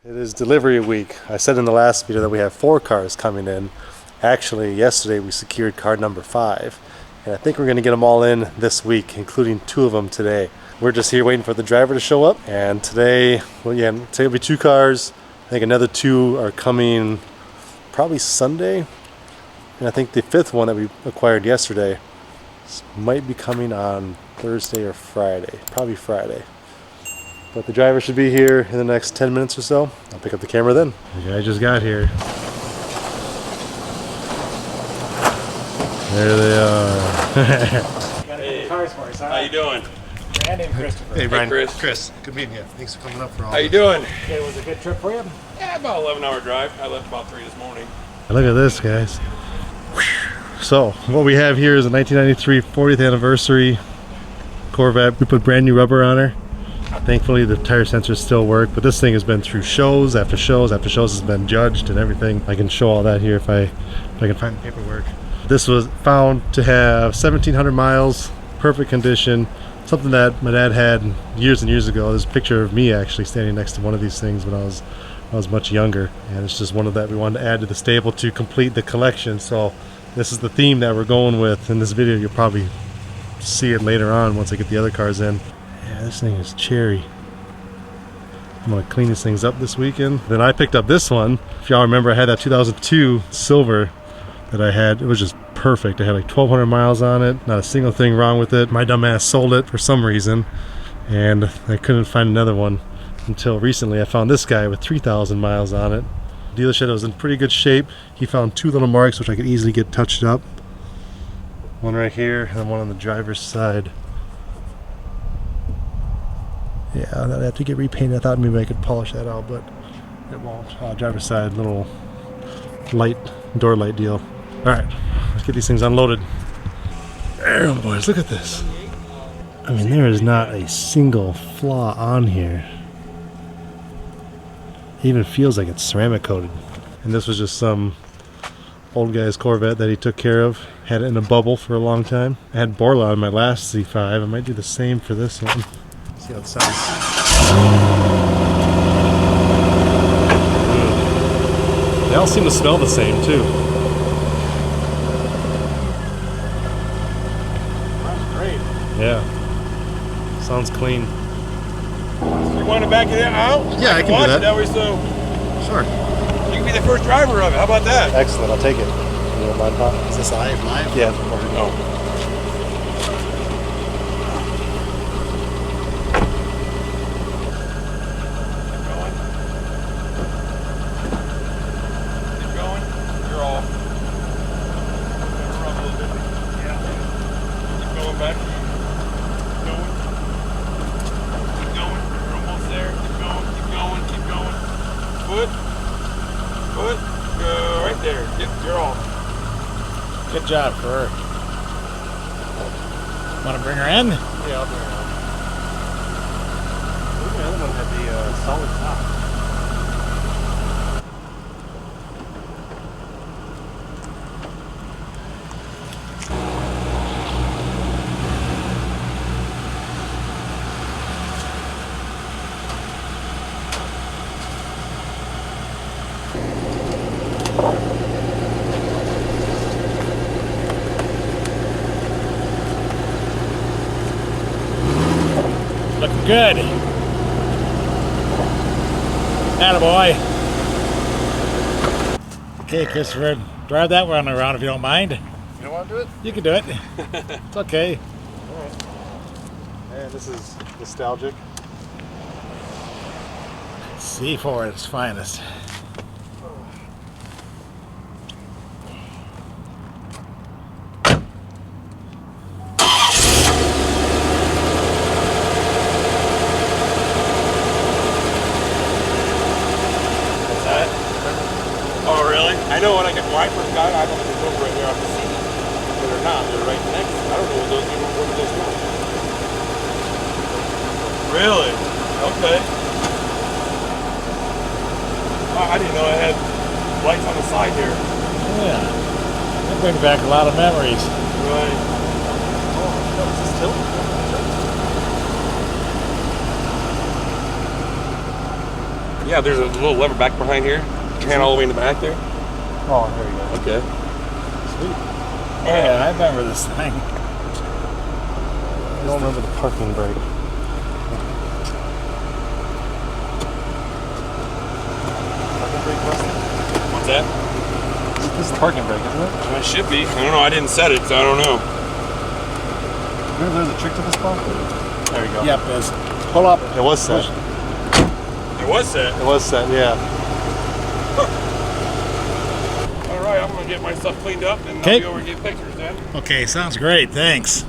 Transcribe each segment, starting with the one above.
It is delivery week. I said in the last video that we have 4 cars coming in. Actually, yesterday we secured car number 5. And I think we're going to get them all in this week, including 2 of them today. We're just here waiting for the driver to show up. And today, today will be 2 cars. I think another 2 are coming probably Sunday. And I think the 5th one that we acquired yesterday might be coming on Thursday or Friday. Probably Friday. But the driver should be here in the next 10 minutes or so. I'll pick up the camera then. The guy just got here. There they are. Hey, how you doing? My name Christopher. Hey, Brian. Hey, Chris. Good meeting you. Thanks for coming up for all How you doing? Okay, it was a good trip for you? Yeah, about 11-hour drive. I left about 3 this morning. Look at this, guys. So, what we have here is a 1993 40th anniversary Corvette. We put brand new rubber on her. Thankfully the tire sensors still work, but this thing has been through shows after shows after shows, has been judged and everything. I can show all that here if I can find the paperwork. This was found to have 1,700 miles, perfect condition, something that my dad had years and years ago. There's a picture of me actually standing next to one of these things when I was much younger, and it's just one of that we wanted to add to the stable to complete the collection. So this is the theme that we're going with in this video. You'll probably see it later on once I get the other cars in. Yeah, this thing is cherry. I'm gonna clean these things up this weekend. Then I picked up this one. If y'all remember, I had that 2002 silver that I had. It was just perfect. I had like 1,200 miles on it. Not a single thing wrong with it. My dumb ass sold it for some reason, and I couldn't find another one until recently. I found this guy with 3,000 miles on it. Dealership was in pretty good shape. He found 2 little marks which I could easily get touched up. One right here and one on the driver's side. Yeah, I'd have to get repainted. I thought maybe I could polish that out, but it won't. Driver's side, little light, door light deal. Alright, let's get these things unloaded. There, boys, look at this. I mean, there is not a single flaw on here. It even feels like it's ceramic coated. And this was just some old guy's Corvette that he took care of. Had it in a bubble for a long time. I had Borla on my last C5. I might do the same for this one. See how it sounds. They all seem to smell the same too. That's great. Yeah. Sounds clean. You want to back it out? Yeah, I can do that. That way, so Sure. you can be the first driver of it. How about that? Excellent. I'll take it. You don't mind, Pop? Is this live? Yeah. No. Right there. Yep, you're off. Good job, Fur. Want to bring her in? Yeah, I'll bring it on. I think the other one had the solid top. Looking good. Attaboy. Okay, Christopher, drive that one around if you don't mind. You don't want to do it? You can do it. It's okay. Alright. Man, this is nostalgic. C4 at its finest. I know when I first got it, I don't think those right there off the seat. But they're not. They're right next. I don't know what those even what those are. Really? Okay. I didn't know it had lights on the side here. Yeah. That brings back a lot of memories. Right. Oh, is this tilt? Yeah, there's a little lever back behind here. Hand all the way in the back there. Oh, there you go. Okay. Sweet. Yeah, I remember this thing. I don't remember the parking brake. What's that? This is the parking brake, isn't it? It should be. I don't know. I didn't set it, so I don't know. There's a trick to this ball. There you go. Yep, there's pull up. It was set. It was set. It was set, yeah. All right, I'm gonna get my stuff cleaned up and Okay. I'll be over and get pictures then. Okay, sounds great. Thanks.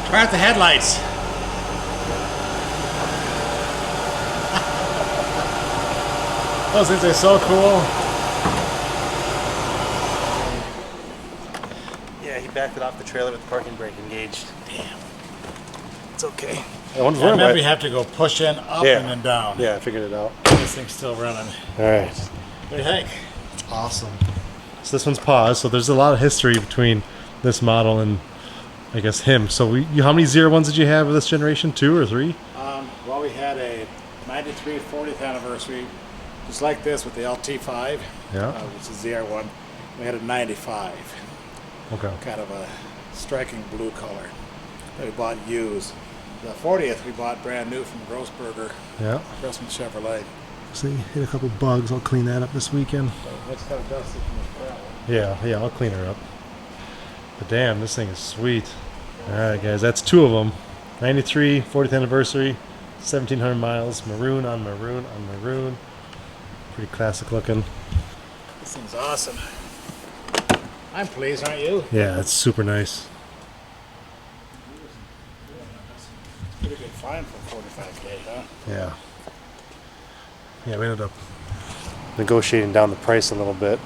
Try out the headlights. Those things are so cool. Yeah, he backed it off the trailer with the parking brake engaged. Damn. It's okay. I wonder I remember you have to go push in, up, Yeah. and then down. Yeah, I figured it out. This thing's still running. All right. What do you think? Awesome. So this one's paused. So there's a lot of history between this model and, I guess, him. So how many 01s did you have of this generation? 2 or 3? Well, we had a 93 40th anniversary, just like this with the LT5, Yeah. which is the ZR1. We had a 95, Okay. kind of a striking blue color that we bought used. The 40th we bought brand new from Grossberger, Yeah. Grossman Chevrolet. See, hit a couple bugs. I'll clean that up this weekend. So it's kind of dusty from the travel. Yeah, I'll clean her up. But damn, this thing is sweet. All right, guys, that's 2 of them. 93, 40th anniversary, 1,700 miles, maroon on maroon on maroon. Pretty classic looking. This thing's awesome. I'm pleased, aren't you? Yeah, it's super nice. Pretty good find for 45K, huh? Yeah. Yeah, we ended up negotiating down the price a little bit.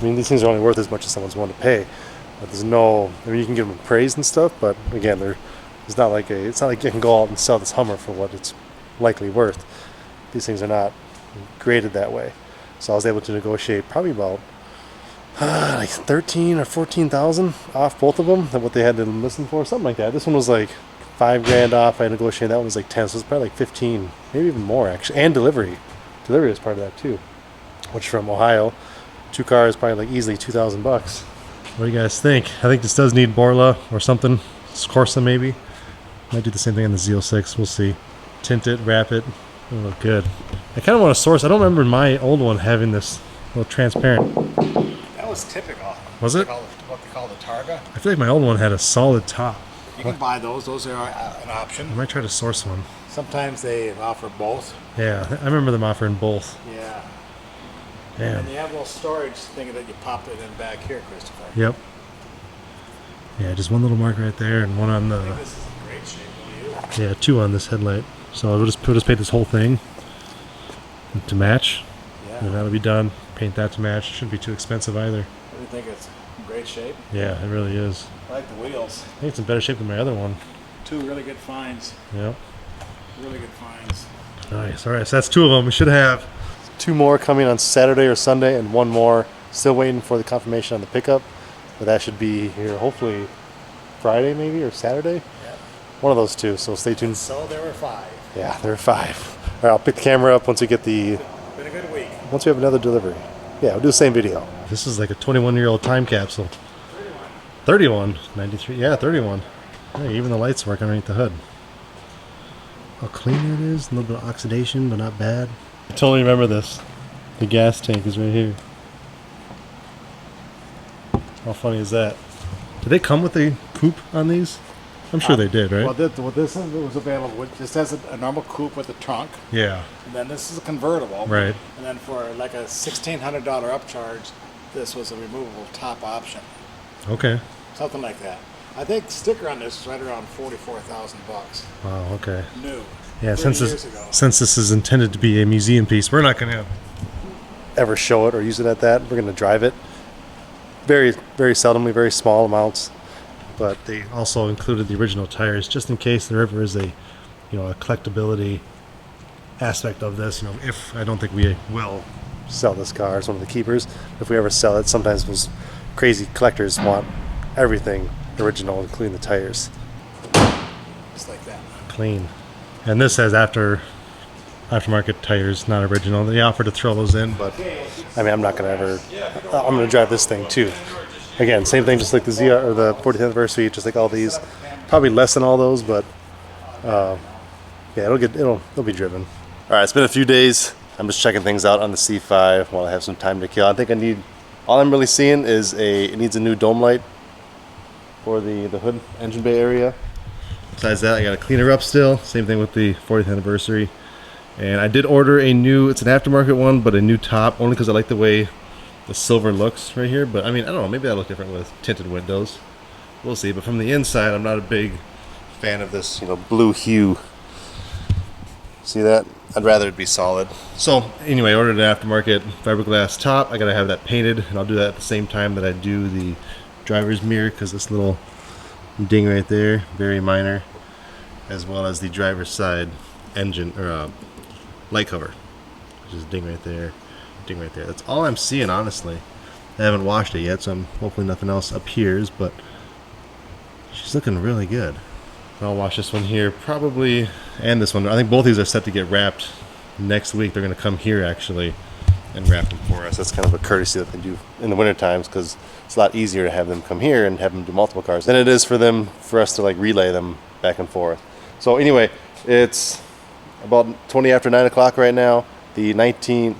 I mean, these things are only worth as much as someone's willing to pay. But there's no, I mean, you can give them praise and stuff, but again, it's not like you can go out and sell this Hummer for what it's likely worth. These things are not graded that way. So I was able to negotiate probably about like 13 or 14,000 off both of them than what they had to listen for, something like that. This one was like $5,000 off. I negotiated that one was like 10, so it's probably like 15, maybe even more actually. And delivery was part of that too, which from Ohio, 2 cars probably like easily $2,000. What do you guys think? I think this does need Borla or something, Corsa maybe. Might do the same thing on the Z06. We'll see. Tint it, wrap it. It'll look good. I kind of want to source. I don't remember my old one having this little transparent. That was typical. Was it? What they call the Targa. I feel like my old one had a solid top. You can buy those. Those are an option. I might try to source one. Sometimes they offer both. Yeah, I remember them offering both. Yeah. Damn. And you have a little storage thing that you pop it in back here, Christopher. Yep. Yeah, just one little mark right there and one on I think the. this is in great shape, don't you? Yeah, 2 on this headlight. So we'll just paint this whole thing to match. And Yeah. that'll be done. Paint that to match. Shouldn't be too expensive either. I think it's in great shape. Yeah, it really is. I like the wheels. I think it's in better shape than my other one. 2 really good finds. Yep. Really good finds. Nice. All right, so that's 2 of them. We should have 2 more coming on Saturday or Sunday, and 1 more. Still waiting for the confirmation on the pickup, but that should be here hopefully Friday maybe or Saturday. Yep. One of those 2. So stay tuned. So there were 5. Yeah, there are 5. All right, I'll pick the camera up once we get Been a good week. once we have another delivery. Yeah, we'll do the same video. This is like a 21-year-old time capsule. 31. 93. Yeah, 31. Hey, even the lights work underneath the hood. How clean it is. A little bit of oxidation, but not bad. I totally remember this. The gas tank is right here. How funny is that? Did they come with a coupe on these? I'm sure they did, right? Well, this was available. This has a normal coupe with a trunk, Yeah, and then this is a convertible. right. And then for like a $1,600 upcharge, this was a removable top option, Okay. something like that. I think sticker on this is right around $44,000 Wow, okay. new. Yeah, 30 since years this, ago. since this is intended to be a museum piece, we're not going to ever show it or use it at that. We're going to drive it. Very, very seldomly, very small amounts. But they also included the original tires just in case there ever is a collectability aspect of this. You know, if I don't think we will sell this car, it's one of the keepers. If we ever sell it, sometimes those crazy collectors want everything original, including the tires. Just like that. Clean. And this has aftermarket tires, not original. They offer to throw those in, but I mean, I'm not gonna ever. I'm gonna drive this thing too. Again, same thing, just like the ZR or the 40th anniversary, just like all these. Probably less than all those, but yeah, it'll be driven. All right, it's been a few days. I'm just checking things out on the C5 while I have some time to kill. I think all I'm really seeing is it needs a new dome light for the hood engine bay area. Besides that, I gotta clean her up still. Same thing with the 40th anniversary. And I did order it's an aftermarket one, but a new top, only because I like the way the silver looks right here. But I mean, I don't know, maybe that'll look different with tinted windows. We'll see. But from the inside, I'm not a big fan of this, blue hue. See that? I'd rather it be solid. So anyway, I ordered an aftermarket fiberglass top. I gotta have that painted, and I'll do that at the same time that I do the driver's mirror, because this little ding right there, very minor, as well as the driver's side engine or light cover. Just ding right there, ding right there. That's all I'm seeing, honestly. I haven't washed it yet, so hopefully nothing else appears, but she's looking really good. I'll wash this one here probably, and this one. I think both of these are set to get wrapped next week. They're going to come here actually and wrap them for us. That's kind of a courtesy that they do in the winter times, because it's a lot easier to have them come here and have them do multiple cars than it is for us to like relay them back and forth. So anyway, it's about 20 after 9 o'clock right now. The 19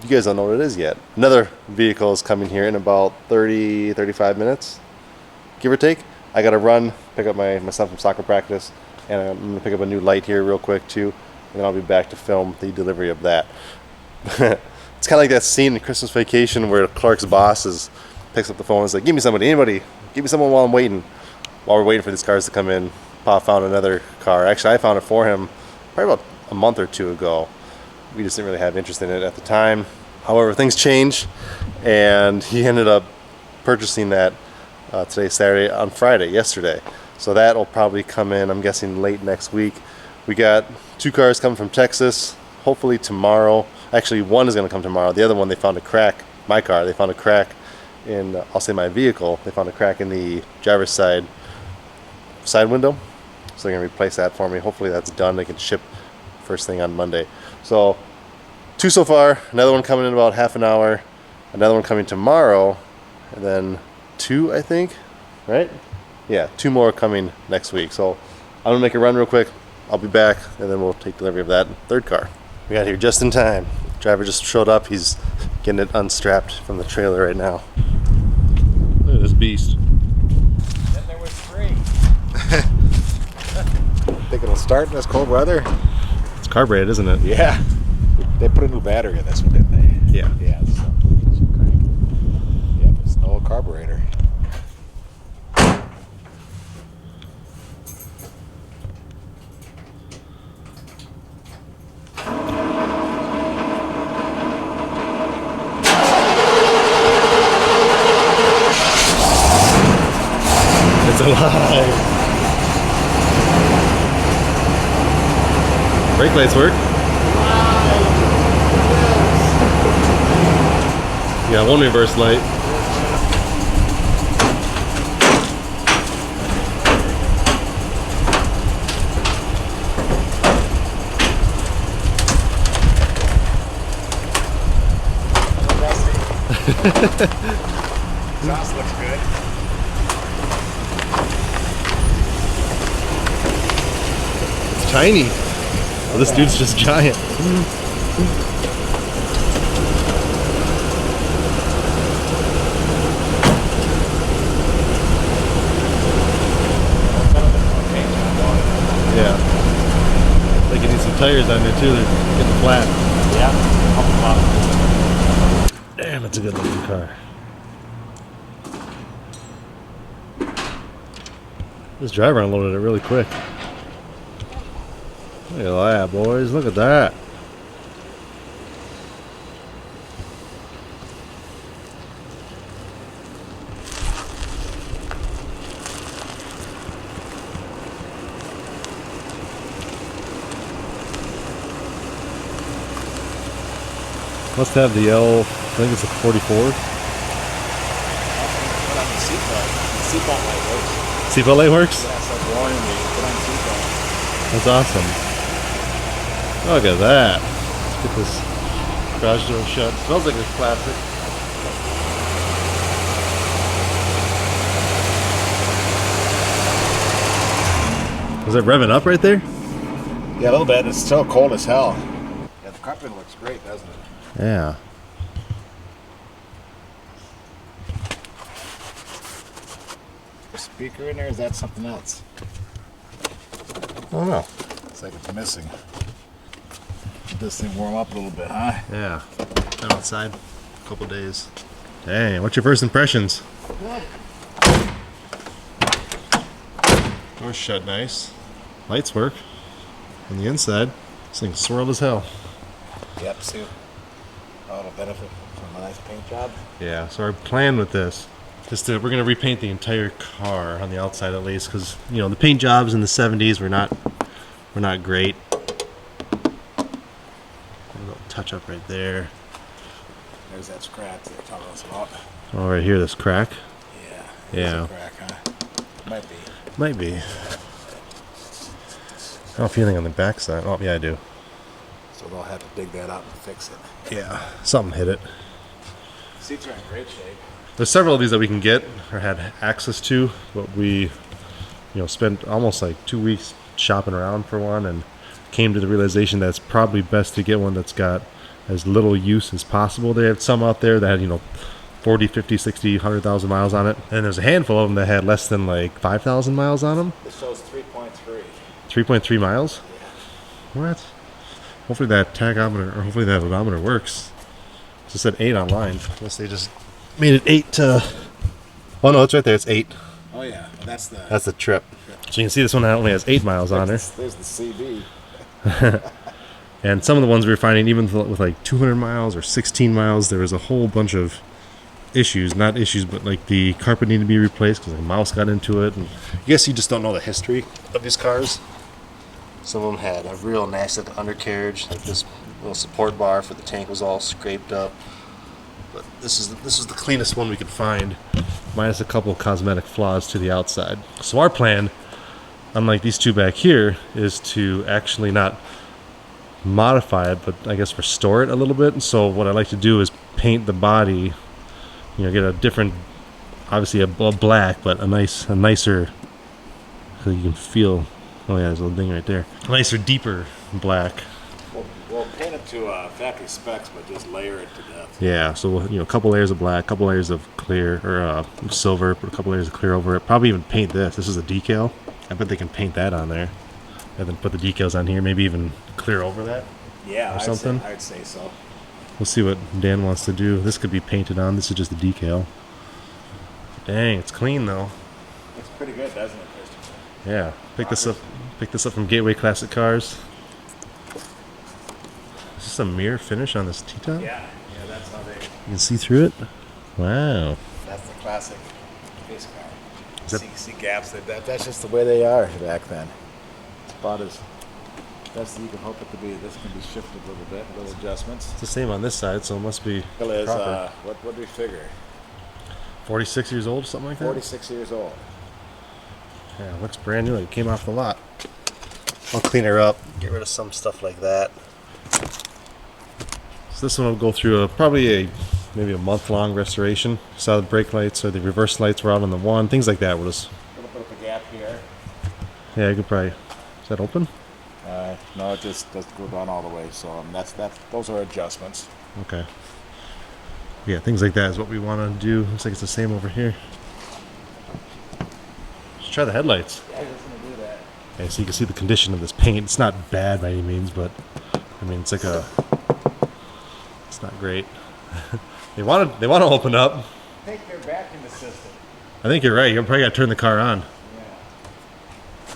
you guys don't know what it is yet. Another vehicle is coming here in about 35 minutes, give or take. I gotta run, pick up my son from soccer practice, and I'm gonna pick up a new light here real quick too, and then I'll be back to film the delivery of that. It's kind of like that scene in Christmas Vacation where Clark's boss picks up the phone and is like, give me anybody, give me someone while I'm waiting. While we're waiting for these cars to come in, Pa found another car. Actually, I found it for him probably about a month or two ago. We just didn't really have interest in it at the time. However, things change, and he ended up purchasing that today's Saturday, on Friday, yesterday. So that will probably come in, I'm guessing, late next week. We got 2 cars coming from Texas, hopefully tomorrow. Actually, one is going to come tomorrow. The other one, they found a crack, my car, they found a crack in, I'll say my vehicle. They found a crack in the driver's side window. So they're going to replace that for me. Hopefully that's done. They can ship first thing on Monday. So 2 so far, another one coming in about half an hour, another one coming tomorrow, and then 2, I think, right? Yeah, 2 more coming next week. So I'm gonna make a run real quick. I'll be back, and then we'll take delivery of that 3rd car. We got here just in time. Driver just showed up. He's getting it unstrapped from the trailer right now. Look at this beast. Then there was 3. Think it'll start in this cold weather? It's carbureted, isn't it? Yeah. They put a new battery in this one, didn't they? Yeah. Yeah. Yeah, there's no carburetor. It's alive. Brake lights work. Yeah, 1 reverse light. Exhaust looks good. It's tiny. Well, this dude's just giant. Yeah. Like you need some tires on there too. They're getting flat. Yeah. Damn, it's a good looking car. This driver unloaded it really quick. Look at that, boys. Look at that. Must have the L, I think it's a 44. Put on the seatbelt. The seatbelt light works. Seatbelt light works? Yeah, it's like warning me. Put on the seatbelt. That's awesome. Look at that. Let's get this garage door shut. Smells like it's plastic. Was it revving up right there? Yeah, a little bit. It's still cold as hell. Yeah, the carpet looks great, doesn't it? Yeah. A speaker in there, or is that something else? I don't know. It's like it's missing. Let this thing warm up a little bit, huh? Yeah. Been outside a couple days. Dang, what's your first impressions? Door's shut nice. Lights work. On the inside, this thing's swirled as hell. Yep, see. Oh, it'll benefit from a nice paint job. Yeah, so our plan with this is to, we're going to repaint the entire car on the outside at least, because, you know, the paint jobs in the 70s were not great. A little touch up right there. There's that scratch they're talking us about. Oh, right here, this crack. Yeah. Yeah. A crack, huh? Might be. Might be. I don't feel anything on the back side. Oh, yeah, I do. So they'll have to dig that out and fix it. Yeah, something hit it. Seats are in great shape. There's several of these that we can get or had access to, but we, spent almost like 2 weeks shopping around for one and came to the realization that it's probably best to get one that's got as little use as possible. They had some out there that had, 40, 50, 60, 100,000 miles on it. And there's a handful of them that had less than like 5,000 miles on them. This shows 3.3. 3.3 miles? Yeah. What? Hopefully that tachometer, or hopefully that odometer works. It just said 8 online. Unless they just made it 8 to... Oh no, it's right there, it's 8. Oh yeah, that's the... That's the trip. So you can see this one only has 8 miles on her. There's the CB. And some of the ones we were finding, even with like 200 miles or 16 miles, there was a whole bunch of issues. Not issues, but like the carpet needed to be replaced because a mouse got into it. And I guess you just don't know the history of these cars. Some of them had a real nasty undercarriage. Like this little support bar for the tank was all scraped up. But this is the cleanest one we could find, minus a couple of cosmetic flaws to the outside. So our plan, unlike these two back here, is to actually not modify it, but I guess restore it a little bit. So what I like to do is paint the body, get a different, obviously a black, but a nicer, so you can feel. Oh yeah, there's a little thing right there. A nicer, deeper black. We'll paint it to factory specs, but just layer it to death. Yeah, so a couple layers of black, a couple layers of clear or silver, put a couple layers of clear over it. Probably even paint this. This is a decal. I bet they can paint that on there, and then put the decals on here. Maybe even clear over that. Yeah, or something. I'd say so. We'll see what Dan wants to do. This could be painted on. This is just a decal. Dang, it's clean though. It's pretty good, doesn't it, Christian? Yeah, pick this up from Gateway Classic Cars. Is this a mirror finish on this T-top? Yeah, that's how they... You can see through it? Wow. That's the classic pace car. Is that- See gaps. That's just the way they are back then. It's about as best as you can hope it to be. This can be shifted a little bit, little adjustments. It's the same on this side, so it must be Bill is, proper. what do we figure? 46 years old, something like that? 46 years old. Yeah, it looks brand new, like it came off the lot. I'll clean her up, get rid of some stuff like that. So this one will go through maybe a month-long restoration. Saw the brake lights or the reverse lights were out on the one, things like that. We'll just... A little bit of a gap here. Yeah, you could probably... Is that open? No, it just doesn't go down all the way. So those are adjustments. Okay. Yeah, things like that is what we want to do. Looks like it's the same over here. Let's try the headlights. Yeah, I was going to do that. Okay, so you can see the condition of this paint. It's not bad by any means, but I mean, it's not great. They want to open up. I think they're back in the system. I think you're right. You're probably got to turn the car on. Yeah.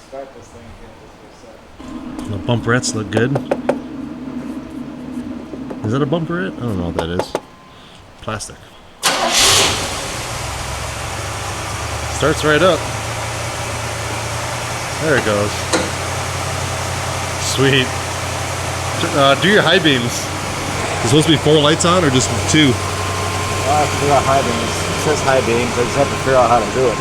Start this thing again just for a second. The bumperettes look good. Is that a bumperette? I don't know what that is. Plastic. Starts right up. There it goes. Sweet. Do your high beams. It's supposed to be 4 lights on or just 2? I have to figure out high beams. It says high beams, I just have to figure out how to do it.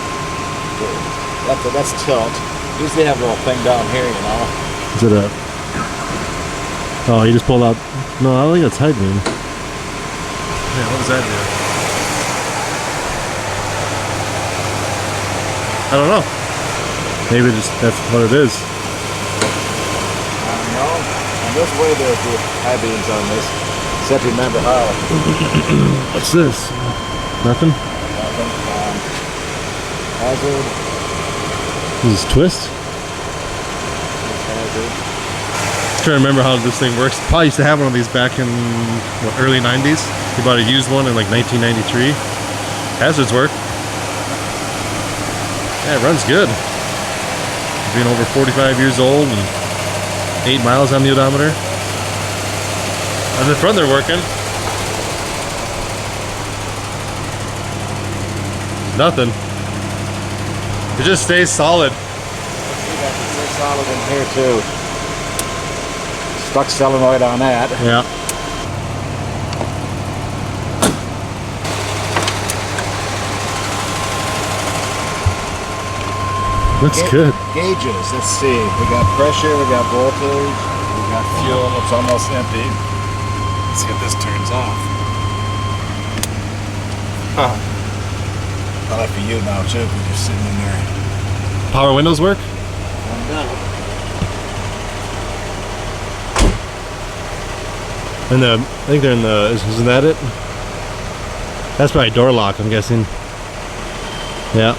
That's tilt. Usually have a little thing down here, you know. Is it a... Oh, you just pulled out... No, I don't think that's high beam. Yeah, what does that do? I don't know. Maybe just that's what it is. I don't know. And there's way there to high beams on this. Except remember how. What's this? Nothing? Nothing. Hazard. This is twist? Hazard. I'm trying to remember how this thing works. Probably used to have one of these back in what, early 90s. You bought a used one in like 1993. Hazards work. Yeah, it runs good. Being over 45 years old and 8 miles on the odometer. On the front they're working. Nothing. It just stays solid. Stay solid in here too. Stuck solenoid on that. Yeah. Looks good. Gauges, let's see. We got pressure, we got voltage, we got fuel, it's almost empty. Let's see if this turns off. Huh. Probably for you now too, because you're sitting in there. Power windows work? I'm done. And I think they're in the, isn't that it? That's probably door lock, I'm guessing. Yeah.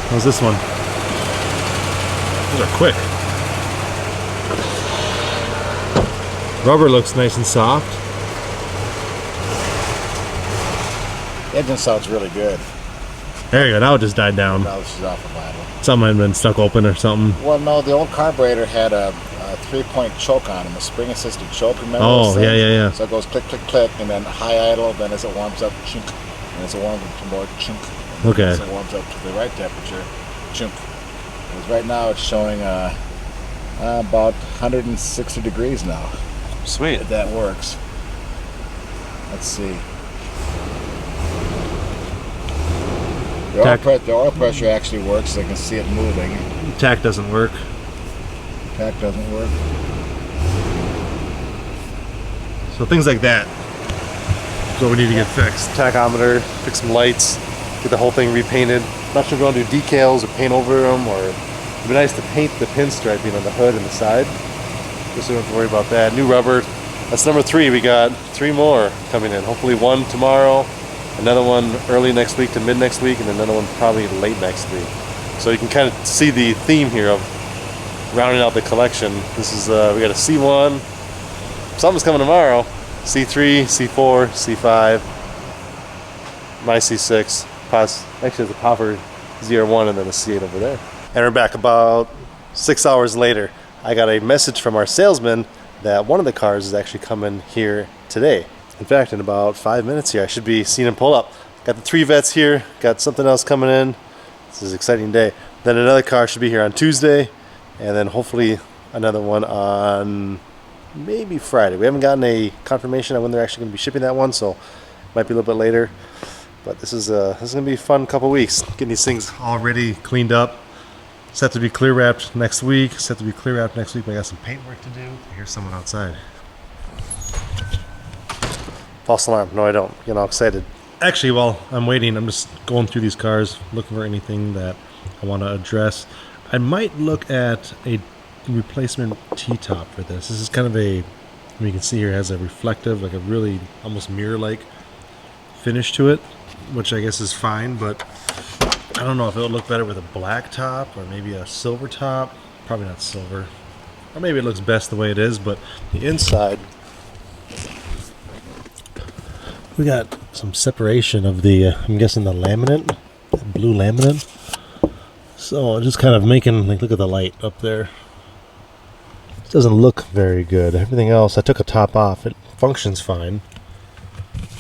How's this one? Those are quick. Rubber looks nice and soft. The engine sounds really good. There you go, now it just died down. Now this is off the Bible. Something had been stuck open or something. Well, no, the old carburetor had a 3-point choke on him, a spring-assisted choke, remember? Oh, those things? yeah. So it goes click, click, click, and then high idle, then as it warms up, chunk, and as it warms up to more, chunk. Okay. As it warms up to the right temperature, chunk. Because right now it's showing about 160 degrees now. Sweet. If that works. Let's see. The oil pressure actually works. I can see it moving. Tack doesn't work. Tack doesn't work. So things like that. So we need to get fixed. Tachometer, fix some lights, get the whole thing repainted. Not sure if we want to do decals or paint over them, or it'd be nice to paint the pinstriping on the hood and the side. Just so we don't have to worry about that. New rubber. That's number 3. We got 3 more coming in. Hopefully one tomorrow, another one early next week to mid next week, and another one probably late next week. So you can kind of see the theme here of rounding out the collection. This is we got a C1. Something's coming tomorrow. C3, C4, C5, my C6. Actually, there's a PaFur ZR1 and then a C8 over there. And we're back about 6 hours later. I got a message from our salesman that one of the cars is actually coming here today. In fact, in about 5 minutes here, I should be seeing him pull up. Got the 3 vets here, got something else coming in. This is an exciting day. Then another car should be here on Tuesday, and then hopefully another one on maybe Friday. We haven't gotten a confirmation on when they're actually going to be shipping that one, so it might be a little bit later. But this is going to be a fun couple weeks. Getting these things all ready, cleaned up. Set to be clear wrapped next week. Set to be clear wrapped next week. But I got some paint work to do. Here's someone outside. False alarm. No, I don't. Getting all excited. Actually, while I'm waiting, I'm just going through these cars, looking for anything that I want to address. I might look at a replacement T-top for this. This is kind of a, you can see here, it has a reflective, like a really almost mirror-like finish to it, which I guess is fine, but I don't know if it would look better with a black top or maybe a silver top. Probably not silver. Or maybe it looks best the way it is, but the inside, we got some separation of the, I'm guessing the laminate, the blue laminate. So just kind of making, like, look at the light up there. It doesn't look very good. Everything else, I took a top off. It functions fine.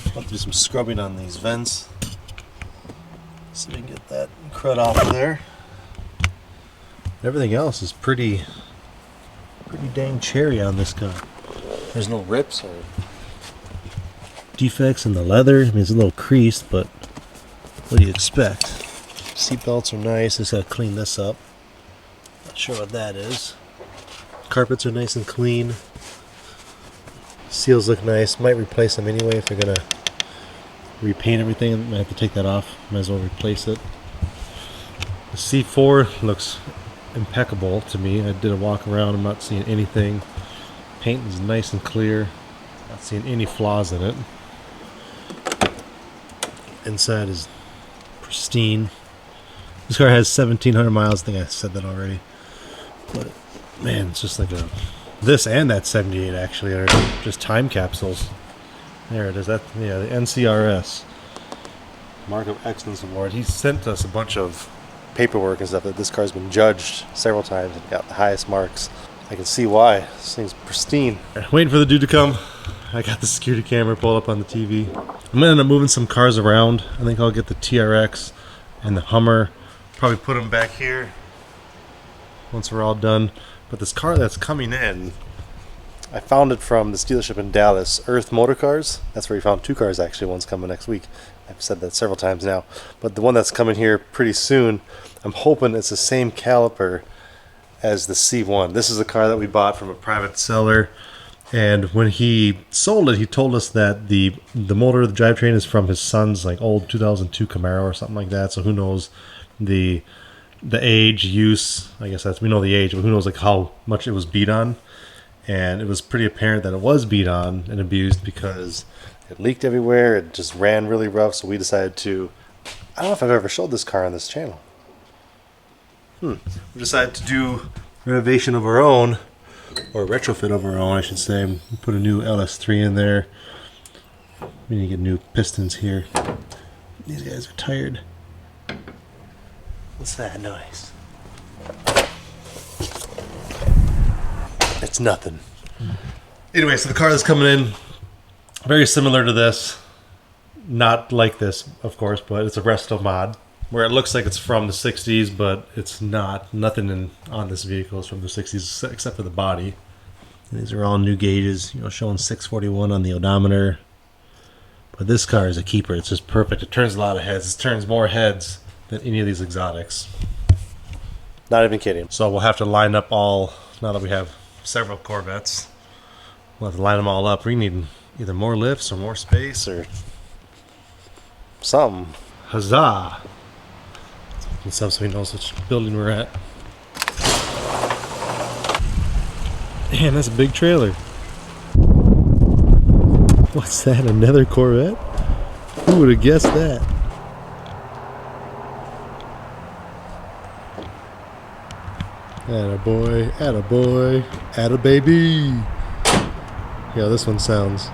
I'll have to do some scrubbing on these vents. So we can get that crud off of there. Everything else is pretty Pretty dang cherry on this car. There's no rips or Defects in the leather. I mean, it's a little creased, but what do you expect? Seat belts are nice. Just gotta clean this up. Not sure what that is. Carpets are nice and clean. Seals look nice. Might replace them anyway if they're gonna repaint everything. Might have to take that off. Might as well replace it. The C4 looks impeccable to me. I did a walk around. I'm not seeing anything. Paint is nice and clear. Not seeing any flaws in it. Inside is pristine. This car has 1,700 miles. I think I said that already. But man, it's just like a... This and that 78 actually are just time capsules. There it is. That, yeah, the NCRS Mark of Excellence Award. He sent us a bunch of paperwork and stuff that this car's been judged several times and got the highest marks. I can see why. This thing's pristine. Waiting for the dude to come. I got the security camera pulled up on the TV. I'm gonna end up moving some cars around. I think I'll get the TRX and the Hummer. Probably put them back here once we're all done. But this car that's coming in, I found it from this dealership in Dallas, Earth Motor Cars. That's where we found two cars actually. One's coming next week. I've said that several times now. But the one that's coming here pretty soon, I'm hoping it's the same caliper as the C1. This is a car that we bought from a private seller. And when he sold it, he told us that the motor, the drivetrain is from his son's like old 2002 Camaro or something like that. So who knows the age, use, I guess we know the age, but who knows like how much it was beat on. And it was pretty apparent that it was beat on and abused because it leaked everywhere. It just ran really rough. So we decided to, I don't know if I've ever showed this car on this channel. We decided to do renovation of our own, or retrofit of our own, I should say. We put a new LS3 in there. We need to get new pistons here. These guys are tired. What's that noise? It's nothing. Anyway, so the car that's coming in, very similar to this. Not like this, of course, but it's a resto mod, where it looks like it's from the 60s, but it's not. Nothing on this vehicle is from the 60s except for the body. And these are all new gauges, showing 641 on the odometer. But this car is a keeper. It's just perfect. It turns a lot of heads. It turns more heads than any of these exotics. Not even kidding. So we'll have to line up all, now that we have several Corvettes, we'll have to line them all up. We need either more lifts or more space or something. Huzzah! And stuff so he knows which building we're at. Man, that's a big trailer. What's that? Another Corvette? Who would have guessed that? Attaboy, attaboy, attababy. Yeah, this one sounds.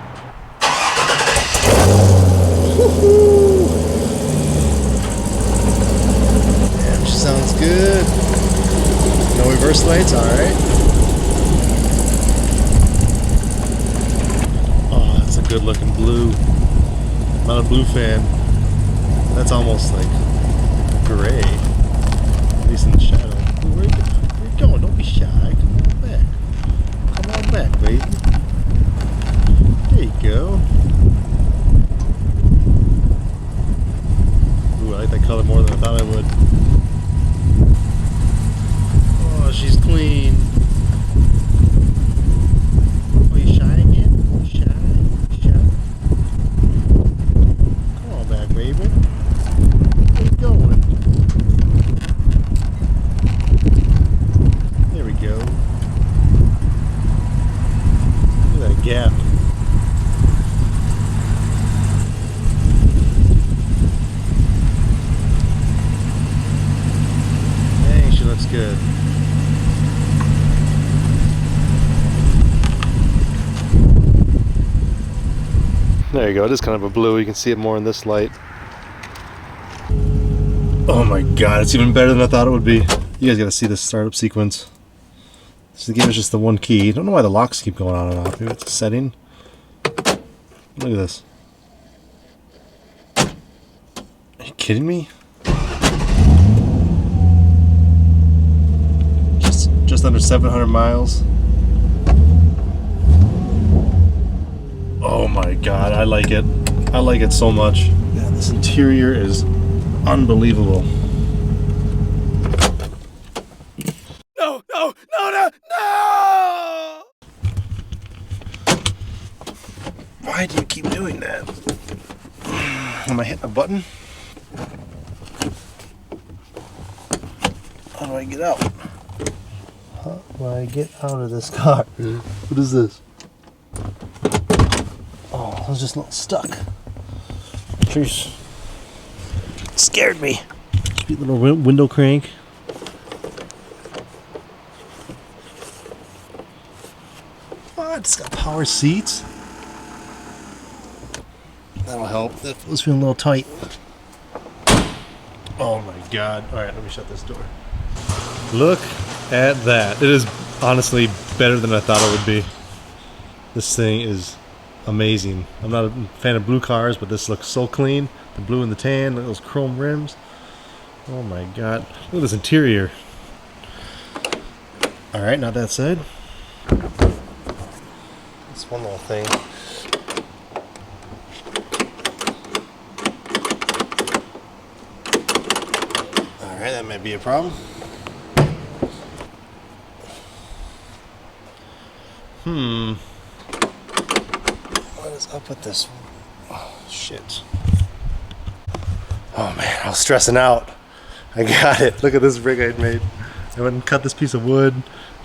Damn, she sounds good. No reverse lights, alright. Oh, that's a good looking blue. I'm not a blue fan. That's almost like gray. At least in the shadow. Where are you going? Don't be shy. Come on back. Come on back, baby. There you go. Ooh, I like that color more than I thought I would. Oh, she's clean. Oh, you shy again? You shy? You shy? Come on back, baby. Where you going? There we go. Look at that gap. Dang, she looks good. There you go. It is kind of a blue. You can see it more in this light. Oh my god, it's even better than I thought it would be. You guys gotta see this startup sequence. This game is just the one key. I don't know why the locks keep going on and off. Maybe it's a setting. Look at this. Are you kidding me? Just under 700 miles. Oh my god, I like it. I like it so much. Yeah, this interior is unbelievable. No, no, no, no, no! Why do you keep doing that? Am I hitting a button? How do I get out? How do I get out of this car? What is this? Oh, I was just a little stuck. Jeez. It scared me. Sweet little window crank. What? It's got power seats. That'll help. That was feeling a little tight. Oh my god. Alright, let me shut this door. Look at that. It is honestly better than I thought it would be. This thing is amazing. I'm not a fan of blue cars, but this looks so clean. The blue and the tan, look at those chrome rims. Oh my god. Look at this interior. Alright, now that said, this one little thing. Alright, that might be a problem. What is up with this? Oh, shit. Oh man, I was stressing out. I got it. Look at this rig I made. I went and cut this piece of wood.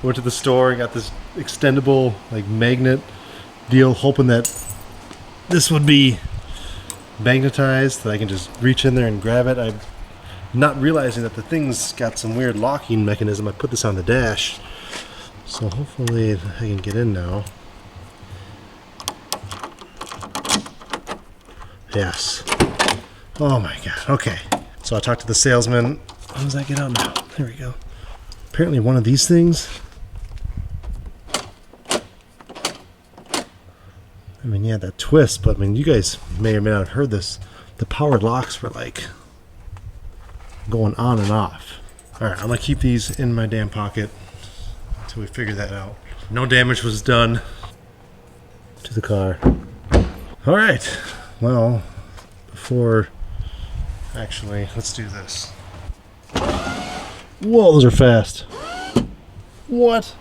I went to the store and got this extendable like magnet deal, hoping that this would be magnetized, that I can just reach in there and grab it. I'm not realizing that the thing's got some weird locking mechanism. I put this on the dash, so hopefully I can get in now. Yes. Oh my god. Okay. So I talked to the salesman. How does that get out now? There we go. Apparently one of these things. I mean, yeah, that twist, but I mean, you guys may or may not have heard this. The power locks were like going on and off. Alright, I'm gonna keep these in my damn pocket until we figure that out. No damage was done to the car. Alright. Well, before actually, let's do this. Whoa, those are fast. What?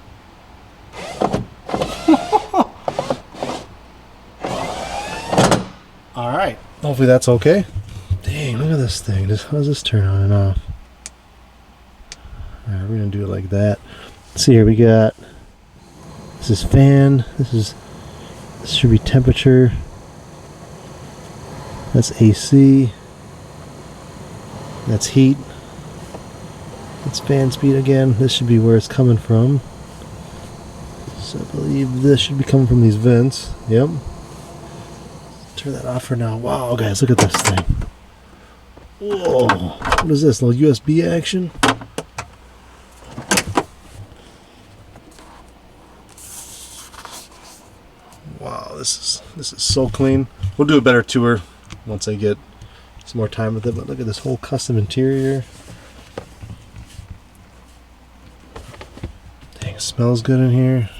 Alright, hopefully that's okay. Dang, look at this thing. How does this turn on and off? Alright, we're gonna do it like that. Let's see here, we got this is fan, this should be temperature. That's AC. That's heat. That's fan speed again. This should be where it's coming from. So I believe this should be coming from these vents. Yep. Turn that off for now. Wow, guys, look at this thing. Whoa. What is this? A little USB action? Wow, this is so clean. We'll do a better tour once I get some more time with it, but look at this whole custom interior. Dang, it smells good in here.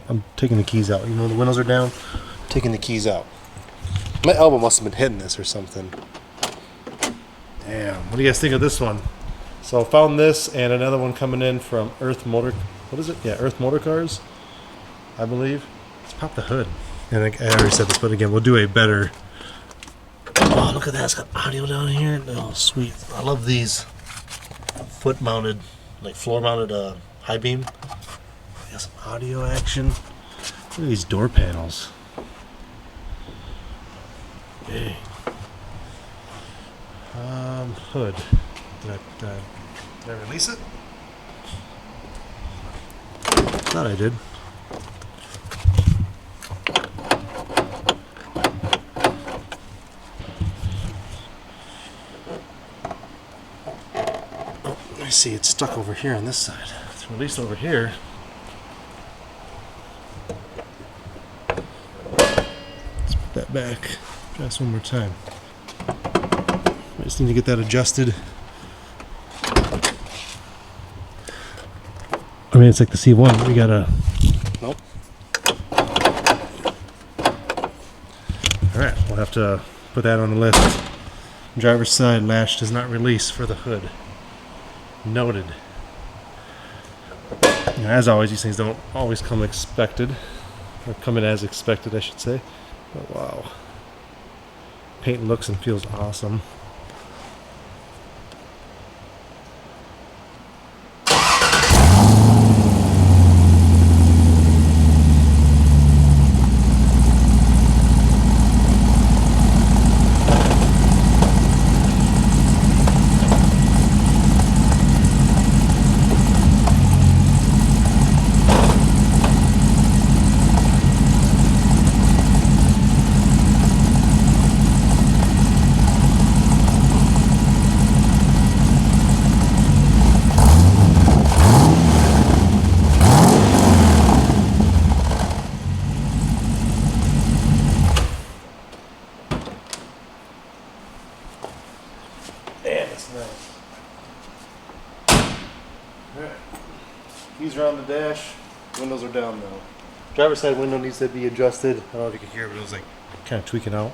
I'm taking the keys out. You know, the windows are down. I'm taking the keys out. My elbow must have been hitting this or something. Damn. What do you guys think of this one? So I found this and another one coming in from Earth Motor. What is it? Yeah, Earth Motor Cars, I believe. Let's pop the hood. And I already said this, but again, we'll do a better. Oh, look at that. It's got audio down here. Oh, sweet. I love these foot mounted, like floor mounted high beam. Got some audio action. Look at these door panels. Dang. Hood. Did I release it? Thought I did. I see it's stuck over here on this side. It's released over here. Let's put that back. Try this one more time. I just need to get that adjusted. I mean, it's like the C1. We gotta. Nope. we'll have to put that on the list. Driver's side latch does not release for the hood. Noted. You know, as always, these things don't always come expected, or come in as expected, I should say. But wow, paint looks and feels awesome. Damn, that's nice. Alright. Keys are on the dash. Windows are down now. Driver's side window needs to be adjusted. I don't know if you can hear, but it was like kind of tweaking out.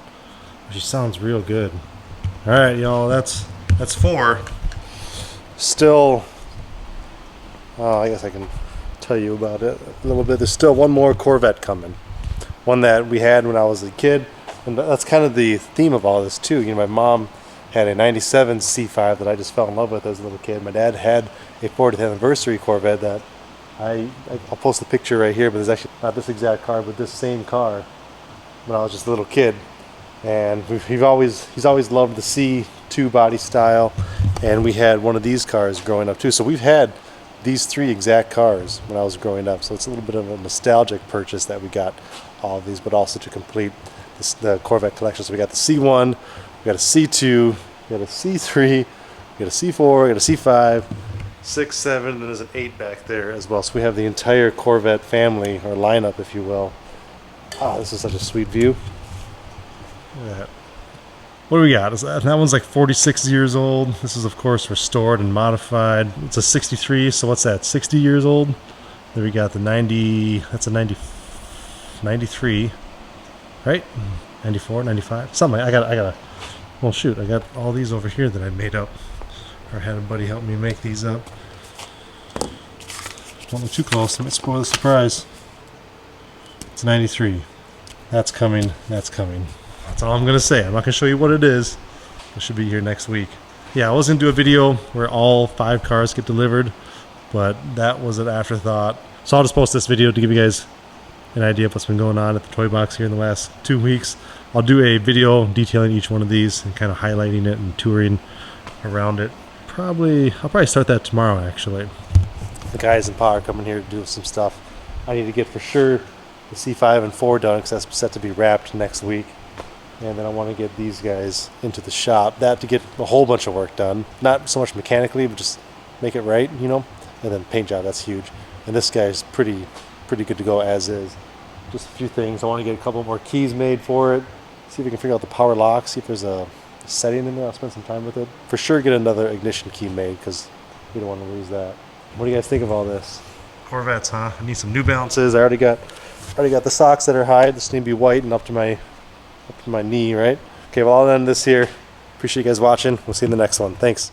She sounds real good. Alright, y'all, that's 4. Still, I guess I can tell you about it a little bit. There's still one more Corvette coming. One that we had when I was a kid. And that's kind of the theme of all this too. You know, my mom had a 97 C5 that I just fell in love with as a little kid. My dad had a 40th anniversary Corvette that I'll post the picture right here, but there's actually not this exact car, but this same car when I was just a little kid. And he's always loved the C2 body style, and we had one of these cars growing up too. So we've had these 3 exact cars when I was growing up. So it's a little bit of a nostalgic purchase that we got all of these, but also to complete the Corvette collection. So we got the C1, we got a C2, we got a C3, we got a C4, we got a C5, 6, 7, and there's an 8 back there as well. So we have the entire Corvette family, or lineup, if you will. Oh, this is such a sweet view. Look at that. What do we got? That one's like 46 years old. This is, of course, restored and modified. It's a 63, so what's that, 60 years old? Then we got the 90, that's a 93, right? 94, 95, something. I got well, shoot, I got all these over here that I made up, or had a buddy help me make these up. Don't look too close, let me spoil the surprise. It's 93. That's coming, that's coming. That's all I'm gonna say. I'm not gonna show you what it is. It should be here next week. Yeah, I was gonna do a video where all 5 cars get delivered, but that was an afterthought. So I'll just post this video to give you guys an idea of what's been going on at the toy box here in the last 2 weeks. I'll do a video detailing each one of these and kind of highlighting it and touring around it. I'll probably start that tomorrow, actually. The guys in PaFur are coming here to do some stuff. I need to get for sure the C5 and 4 done because that's set to be wrapped next week. And then I want to get these guys into the shop. That to get a whole bunch of work done. Not so much mechanically, but just make it right, you know? And then paint job, that's huge. And this guy's pretty good to go as is. Just a few things. I want to get a couple more keys made for it. See if we can figure out the power lock. See if there's a setting in there. I'll spend some time with it. For sure get another ignition key made because we don't want to lose that. What do you guys think of all this? Corvettes, huh? I need some New Balances. I already got the socks that are high. This need to be white and up to my knee, right? Okay, well, I'll end this here. Appreciate you guys watching. We'll see you in the next one. Thanks.